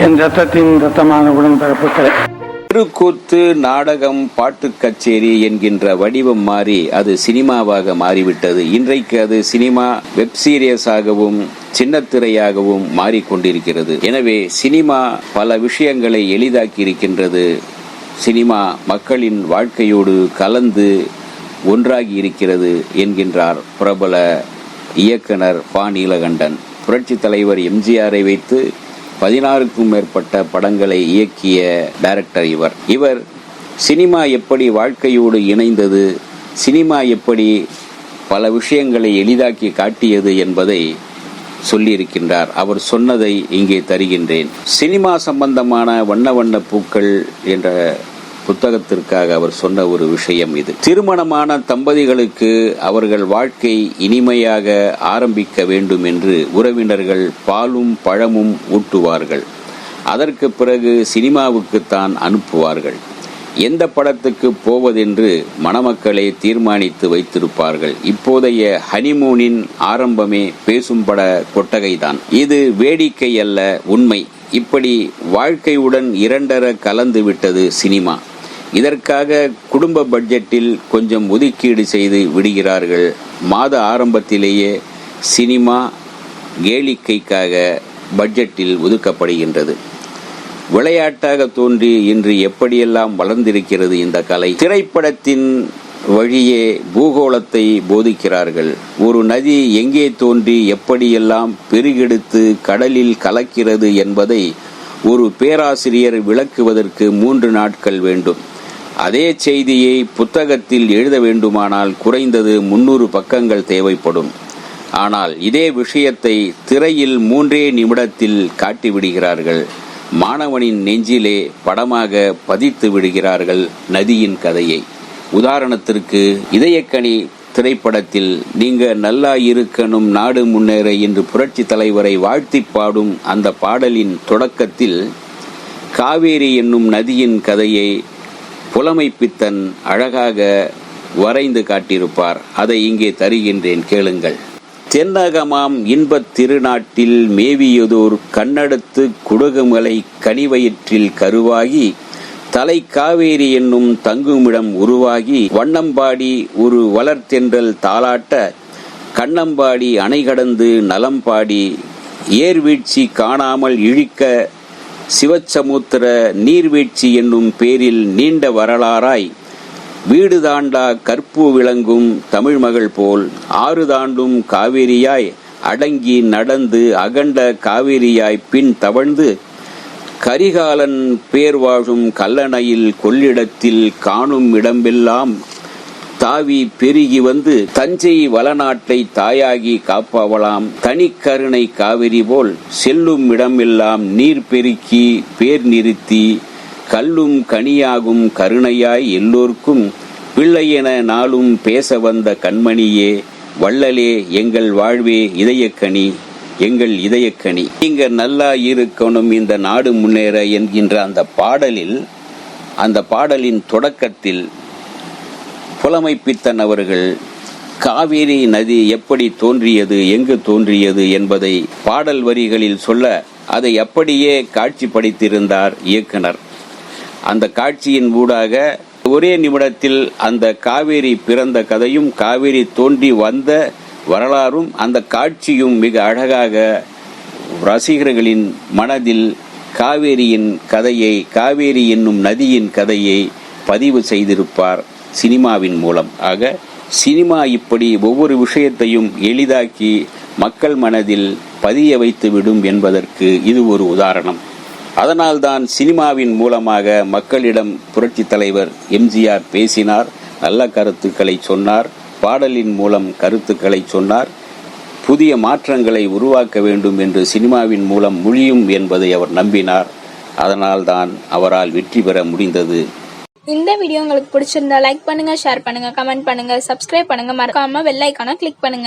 என் ரத்தத்தின் ரத்தமான உடன்பிறப்புகளே, திருக்கூத்து, நாடகம், பாட்டு கச்சேரி என்கின்ற வடிவம் மாறி அது சினிமாவாக மாறிவிட்டது. இன்றைக்கு அது சினிமா வெப் சீரியஸாகவும் சின்னத்திரையாகவும் மாறிக்கொண்டிருக்கிறது. எனவே சினிமா பல விஷயங்களை எளிதாக்கி இருக்கின்றது. சினிமா மக்களின் வாழ்க்கையோடு கலந்து ஒன்றாகி இருக்கிறது என்கின்றார் பிரபல இயக்குனர் பா. நீலகண்டன். புரட்சி தலைவர் எம்ஜிஆரை வைத்து 16க்கும் மேற்பட்ட படங்களை இயக்கிய டைரக்டர் இவர் சினிமா எப்படி வாழ்க்கையோடு இணைந்தது, சினிமா எப்படி பல விஷயங்களை எளிதாக்கி காட்டியது என்பதை சொல்லியிருக்கின்றார். அவர் சொன்னதை இங்கே தருகின்றேன். சினிமா சம்பந்தமான வண்ண வண்ண பூக்கள் என்ற புத்தகத்திற்காக அவர் சொன்ன ஒரு விஷயம் இது. திருமணமான தம்பதிகளுக்கு அவர்கள் வாழ்க்கை இனிமையாக ஆரம்பிக்க வேண்டும் என்று உறவினர்கள் பாலும் பழமும் ஊட்டுவார்கள். அதற்கு பிறகு சினிமாவுக்குத்தான் அனுப்புவார்கள். எந்த படத்துக்கு போவதென்று மணமக்களே தீர்மானித்து வைத்திருப்பார்கள். இப்போதைய ஹனிமூனின் ஆரம்பமே பேசும் பட கொட்டகைதான். இது வேடிக்கை அல்ல, உண்மை. இப்படி வாழ்க்கையுடன் இரண்டர கலந்து விட்டது சினிமா. இதற்காக குடும்ப பட்ஜெட்டில் கொஞ்சம் ஒதுக்கீடு செய்து விடுகிறார்கள். மாத ஆரம்பத்திலேயே சினிமா கேளிக்கைக்காக பட்ஜெட்டில் ஒதுக்கப்படுகின்றது. விளையாட்டாக தோன்றி இன்று எப்படியெல்லாம் வளர்ந்திருக்கிறது இந்த கலை. திரைப்படத்தின் வழியே பூகோளத்தை போதிக்கிறார்கள். ஒரு நதி எங்கே தோன்றி எப்படியெல்லாம் பெருகெடுத்து கடலில் கலக்கிறது என்பதை ஒரு பேராசிரியர் விளக்குவதற்கு 3 நாட்கள் வேண்டும். அதே செய்தியை புத்தகத்தில் எழுத வேண்டுமானால் குறைந்தது 300 பக்கங்கள் தேவைப்படும். ஆனால் இதே விஷயத்தை திரையில் 3 நிமிடத்தில் காட்டிவிடுகிறார்கள். மாணவனின் நெஞ்சிலே படமாக பதித்து விடுகிறார்கள் நதியின் கதையை. உதாரணத்திற்கு, இதயக்கனி திரைப்படத்தில் நீங்க நல்லா இருக்கணும் நாடு முன்னேற என்று புரட்சி தலைவரை வாழ்த்தி பாடும் அந்த பாடலின் தொடக்கத்தில் காவேரி என்னும் நதியின் கதையை புலமைப்பித்தன் அழகாக வரைந்து காட்டியிருப்பார். அதை இங்கே தருகின்றேன், கேளுங்கள். தென்னகமாம் இன்பத் திருநாட்டில் மேவியதோர் கண்ணெடுத்து குடுகுமலை கனிவயிற்றில் கருவாகி தலை காவேரி என்னும் தங்குமிடம் உருவாகி வண்ணம்பாடி ஒரு வளர்த்தென்றல் தாளாட்ட கண்ணம்பாடி அணை கடந்து நலம்பாடி ஏர்வீழ்ச்சி காணாமல் இழிக்க சிவச்சமுத்திர நீர்வீழ்ச்சி என்னும் பேரில் நீண்ட வரலாறாய் வீடு தாண்டா கற்பு விளங்கும் தமிழ் மகள் போல் ஆறு தாண்டும் காவேரியாய் அடங்கி நடந்து அகண்ட காவேரியாய் பின் தவழ்ந்து கரிகாலன் பேர் வாழும் கல்லணையில் கொள்ளிடத்தில் காணும் இடமெல்லாம் தாவி பெருகி வந்து தஞ்சை வளநாட்டை தாயாகி காப்பவளாம் தனிக்கருணை காவிரி போல் செல்லும் இடமெல்லாம் நீர் பெருக்கி பேர் நிறுத்தி கல்லும் கனியாகும் கருணையாய் எல்லோர்க்கும் பிள்ளையென நாளும் பேச வந்த கண்மணியே வள்ளலே எங்கள் வாழ்வே இதயக்கனி எங்கள் இதயக்கனி நீங்க நல்லா இருக்கணும் இந்த நாடு முன்னேற என்கின்ற அந்த பாடலின் தொடக்கத்தில் புலமைப்பித்தன் அவர்கள் காவேரி நதி எப்படி தோன்றியது, எங்கு தோன்றியது என்பதை பாடல் வரிகளில் சொல்ல அதை அப்படியே காட்சிப்படுத்தியிருந்தார் இயக்குனர். அந்த காட்சியின் ஊடாக ஒரே நிமிடத்தில் அந்த காவேரி பிறந்த கதையும் காவேரி தோன்றி வந்த வரலாறும் அந்த காட்சியும் மிக அழகாக ரசிகர்களின் மனதில் காவேரியின் கதையை, காவேரி என்னும் நதியின் கதையை பதிவு செய்திருப்பார் சினிமாவின் மூலம். ஆக சினிமா இப்படி ஒவ்வொரு விஷயத்தையும் எளிதாக்கி மக்கள் மனதில் பதிய வைத்து விடும் என்பதற்கு இது ஒரு உதாரணம். அதனால்தான் சினிமாவின் மூலமாக மக்களிடம் புரட்சி தலைவர் எம்ஜிஆர் பேசினார், நல்ல கருத்துக்களை சொன்னார், பாடலின் மூலம் கருத்துக்களை சொன்னார், புதிய மாற்றங்களை உருவாக்க வேண்டும் என்று சினிமாவின் மூலம் முடியும் என்பதை அவர் நம்பினார். அதனால்தான் அவரால் வெற்றி பெற முடிந்தது. இந்த வீடியோ உங்களுக்கு பிடிச்சிருந்தா லைக் பண்ணுங்க, ஷேர் பண்ணுங்க, கமெண்ட் பண்ணுங்க, சப்ஸ்கிரைப் பண்ணுங்க, மறக்காம பெல் ஐகானை கிளிக் பண்ணுங்க.